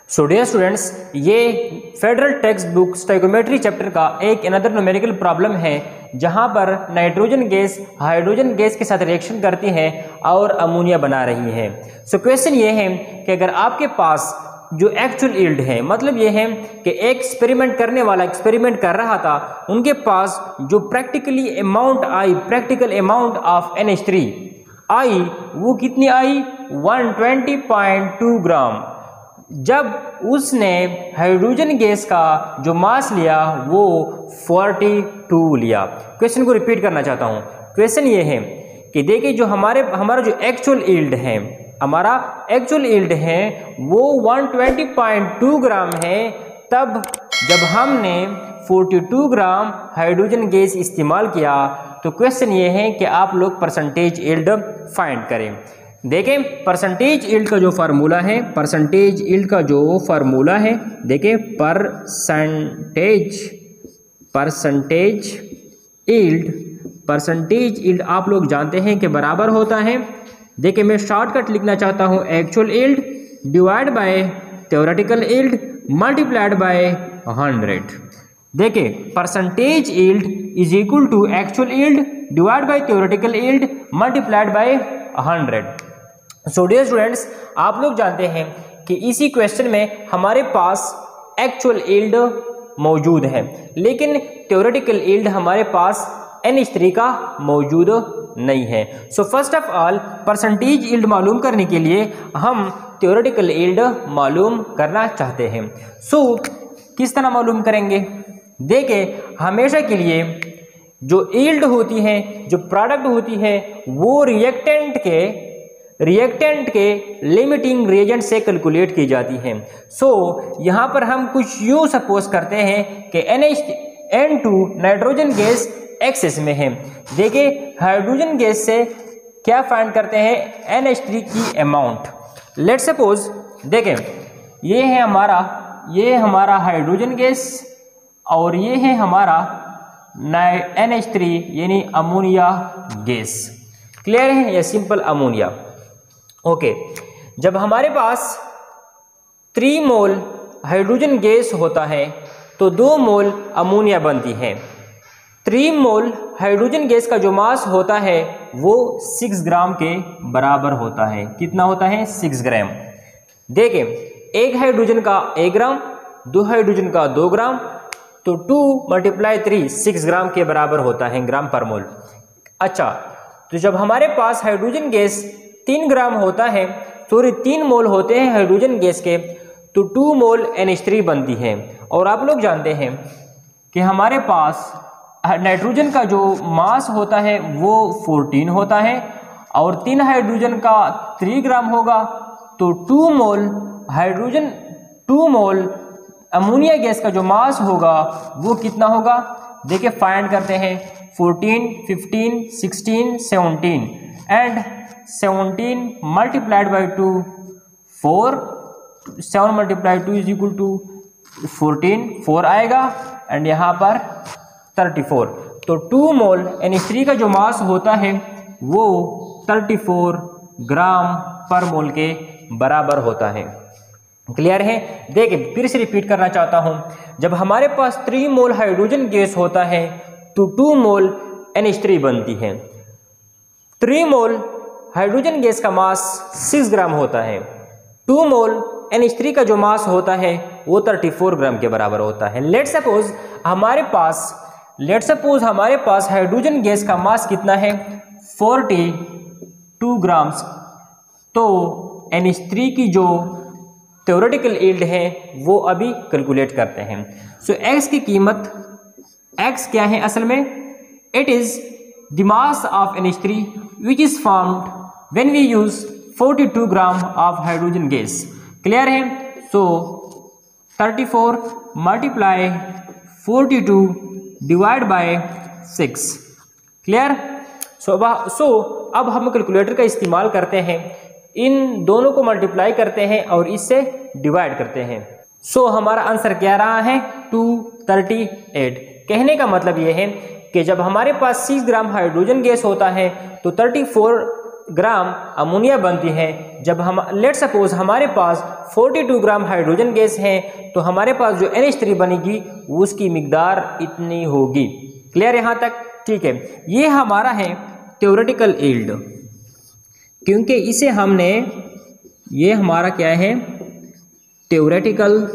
सो dear students, ये federal text book stoichiometry chapter का एक अनदर न्यूमेरिकल प्रॉब्लम है जहां पर नाइट्रोजन गैस हाइड्रोजन गैस के साथ रिएक्शन करती है और अमोनिया बना रही है। सो क्वेश्चन ये है कि अगर आपके पास जो एक्चुअल यील्ड है, मतलब ये है कि एक एक्सपेरिमेंट करने वाला एक्सपेरिमेंट कर रहा था, उनके पास जो प्रैक्टिकल अमाउंट ऑफ NH3 आई, वो कितनी आई 120.2 ग्राम। जब उसने हाइड्रोजन गैस का जो मास लिया वो 42 लिया। क्वेश्चन को रिपीट करना चाहता हूं। क्वेश्चन ये है कि देखिए जो हमारा जो एक्चुअल यील्ड है, हमारा एक्चुअल यील्ड है वो 120.2 ग्राम है, तब जब हमने 42 ग्राम हाइड्रोजन गैस इस्तेमाल किया। तो क्वेश्चन ये है कि आप लोग परसेंटेज यील्ड फाइंड करें। देखें परसेंटेज यील्ड का जो फार्मूला है, देखें परसेंटेज यील्ड आप लोग जानते हैं कि बराबर होता है। देखिए मैं शॉर्टकट लिखना चाहता हूं, actual yield divide by theoretical yield multiplied by 100। देखिए percentage yield is equal to actual yield divide by theoretical yield multiplied by 100। So dear students, आप लोग जानते हैं कि इसी क्वेश्चन में हमारे पास एक्चुअल यील्ड मौजूद है, लेकिन थ्योरेटिकल यील्ड हमारे पास NH3 का मौजूद नहीं है। So first of all percentage yield मालूम करने के लिए हम थ्योरेटिकल यील्ड मालूम करना चाहते हैं। सो किस तरह मालूम करेंगे? देखिए हमेशा के लिए जो यील्ड होती है, जो प्रोडक्ट होती है, वो रिएक्टेंट के लिमिटिंग रिएजेंट से कैलकुलेट की जाती है। सो यहाँ पर हम कुछ यूँ सपोज करते हैं कि N2 नाइट्रोजन गैस एक्सेस में है। देखिए हाइड्रोजन गैस से क्या फाइंड करते हैं, NH3 की अमाउंट। लेट्स सपोज देखें ये है हमारा हाइड्रोजन गैस और ये है हमारा NH3 यानी अमोनिया गैस। क्लियर है? ये सिंपल अमोनिया। ओके, जब हमारे पास 3 मोल हाइड्रोजन गैस होता है तो 2 मोल अमोनिया बनती है। 3 मोल हाइड्रोजन गैस का जो मास होता है वो 6 ग्राम के बराबर होता है। कितना होता है? 6 ग्राम। देखें एक हाइड्रोजन का 1 ग्राम, 2 हाइड्रोजन का 2 ग्राम, तो 2 × 3 6 ग्राम के बराबर होता है, ग्राम पर मोल। अच्छा, तो जब हमारे पास हाइड्रोजन गैस 3 ग्राम होता है, सॉरी 3 मोल होते हैं हाइड्रोजन गैस के, तो 2 मोल NH3 बनती है। और आप लोग जानते हैं कि हमारे पास नाइट्रोजन का जो मास होता है वो 14 होता है और 3 हाइड्रोजन का 3 ग्राम होगा, तो 2 मोल अमोनिया गैस का जो मास होगा वो कितना होगा? देखिए फाइंड करते हैं 14, 15, 16, 17 and 17 multiplied by 2 4, 7 × 2 is equal to 14, 4 आएगा एंड यहाँ पर 34। तो 2 मोल NH3 का जो मास होता है वो 34 ग्राम पर मोल के बराबर होता है। क्लियर है? देखिए फिर से रिपीट करना चाहता हूं, जब हमारे पास 3 मोल हाइड्रोजन गैस होता है तो 2 मोल NH3 बनती है। 3 मोल हाइड्रोजन गैस का मास 6 ग्राम होता है। 2 मोल NH3 का जो मास होता है वो 34 ग्राम के बराबर होता है। लेट्स सपोज हमारे पास हाइड्रोजन गैस का मास कितना है? 42 ग्राम्स। तो NH3 की जो थ्योरेटिकल यील्ड है वो अभी कैलकुलेट करते हैं। सो X की कीमत, X क्या है असल में? It is the mass of NH3 which is formed when we use 42 gram of hydrogen gas. Clear है? So 34 multiply 42 divide by 6। Clear? So अब हम कैलकुलेटर का इस्तेमाल करते हैं, इन दोनों को मल्टीप्लाई करते हैं और इससे डिवाइड करते हैं। सो हमारा आंसर क्या रहा है? 238। कहने का मतलब यह है कि जब हमारे पास 6 ग्राम हाइड्रोजन गैस होता है तो 34 ग्राम अमोनिया बनती है। जब हम लेट सपोज हमारे पास 42 ग्राम हाइड्रोजन गैस है तो हमारे पास जो NH3 बनेगी उसकी मिकदार इतनी होगी। क्लियर यहाँ तक? ठीक है, ये हमारा है थ्योरेटिकल यील्ड, क्योंकि इसे हमने, ये हमारा क्या है, थ्योरेटिकल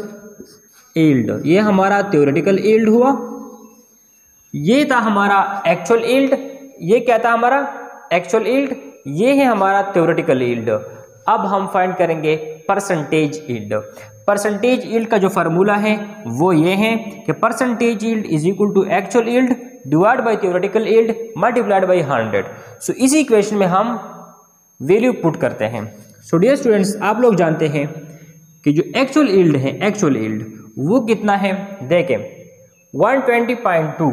यील्ड, ये हमारा थ्योरेटिकल यील्ड हुआ। ये था हमारा एक्चुअल यील्ड, ये क्या था हमारा एक्चुअल यील्ड, ये है हमारा थ्योरेटिकल यील्ड। अब हम फाइंड करेंगे परसेंटेज यील्ड। परसेंटेज यील्ड का जो फार्मूला है वो ये है कि percentage yield is equal to actual yield divide by theoretical yield multiplied by 100। So इसी इक्वेशन में हम वैल्यू पुट करते हैं। सो डियर स्टूडेंट्स, आप लोग जानते हैं कि जो एक्चुअल यील्ड है, एक्चुअल यील्ड वो कितना है, देखें 120.2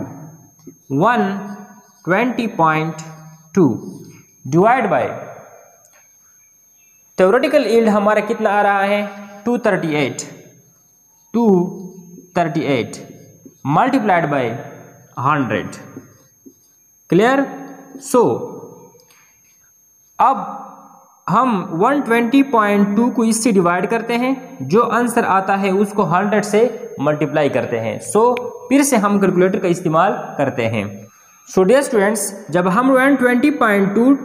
डिवाइड बाय थ्योरेटिकल यील्ड हमारा कितना आ रहा है 238 मल्टीप्लाइड बाय 100। क्लियर? सो अब हम 120.2 को इससे डिवाइड करते हैं, जो आंसर आता है उसको 100 से मल्टीप्लाई करते हैं। सो फिर से हम कैलकुलेटर का इस्तेमाल करते हैं। सो डियर स्टूडेंट्स, जब हम 120.2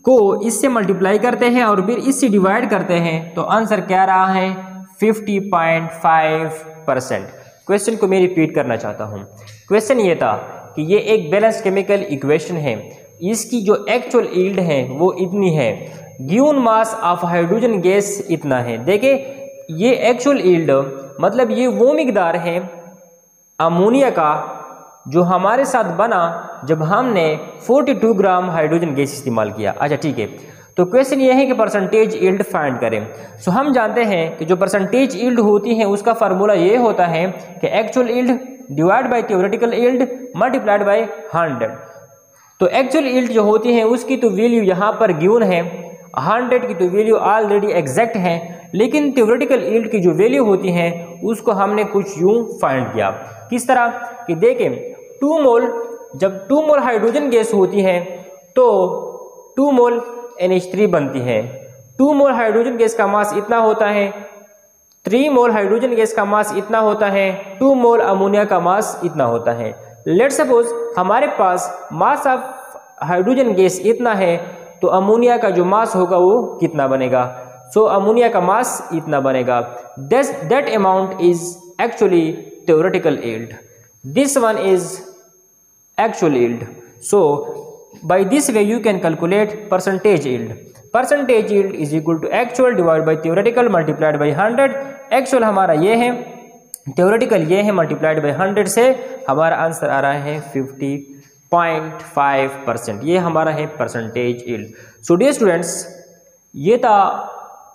को इससे मल्टीप्लाई करते हैं और फिर इससे डिवाइड करते हैं तो आंसर क्या रहा है 50.5%। क्वेश्चन को मैं रिपीट करना चाहता हूँ। क्वेश्चन ये था कि ये एक बैलेंस केमिकल इक्वेशन है, इसकी जो एक्चुअल यील्ड है वो इतनी है, given mass of hydrogen gas इतना है। देखिए ये एक्चुअल यील्ड मतलब ये वो मिकदार है अमोनिया का जो हमारे साथ बना जब हमने 42 ग्राम हाइड्रोजन गैस इस्तेमाल किया। अच्छा ठीक है, तो क्वेश्चन ये है कि परसेंटेज यील्ड फाइंड करें। सो हम जानते हैं कि जो परसेंटेज यील्ड होती है उसका फार्मूला ये होता है कि actual yield divide by theoretical yield multiplied by 100। तो एक्चुअल यील्ड जो होती है उसकी तो वैल्यू यहाँ पर गिवन है, 100 की तो वैल्यू ऑलरेडी एग्जैक्ट है, लेकिन थ्योरेटिकल यील्ड की जो वैल्यू होती है उसको हमने कुछ यूं फाइंड किया। किस तरह कि देखें 2 मोल, जब 2 मोल हाइड्रोजन गैस होती है तो 2 मोल NH3 बनती है। 2 मोल हाइड्रोजन गैस का मास इतना होता है, 3 मोल हाइड्रोजन गैस का मास इतना होता है, 2 मोल अमोनिया का मास इतना होता है। लेट्स सपोज हमारे पास मास ऑफ हाइड्रोजन गैस इतना है तो अमोनिया का जो मास होगा वो कितना बनेगा। सो अमोनिया का मास इतना बनेगा। That amount is actually theoretical yield, this one is actual yield. So by this way you can calculate percentage yield. Percentage yield is equal to actual divided by theoretical multiplied by 100. Actual हमारा ये है, theoretical ये है, multiplied by 100 से हमारा answer आ रहा है 50.5%। ये हमारा है percentage yield. So dear students, ये था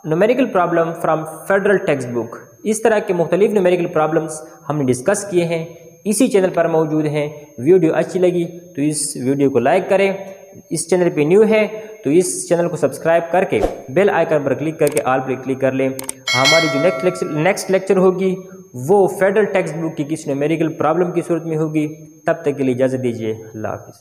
numerical problem from federal text book. इस तरह के मुख्तलिफ न्यूमेरिकल प्रॉब्लम्स हमने डिस्कस किए हैं, इसी चैनल पर मौजूद हैं। वीडियो अच्छी लगी तो इस वीडियो को लाइक करें, इस चैनल पे न्यू है तो इस चैनल को सब्सक्राइब करके बेल आइकन पर क्लिक करके ऑल पर क्लिक कर लें। हमारी जो नेक्स्ट लेक्चर होगी वो फेडरल टेक्स्ट बुक की किसी न्यूमेरिकल प्रॉब्लम की सूरत में होगी। तब तक के लिए इजाज़त दीजिए, अल्लाह हाफ़िज़।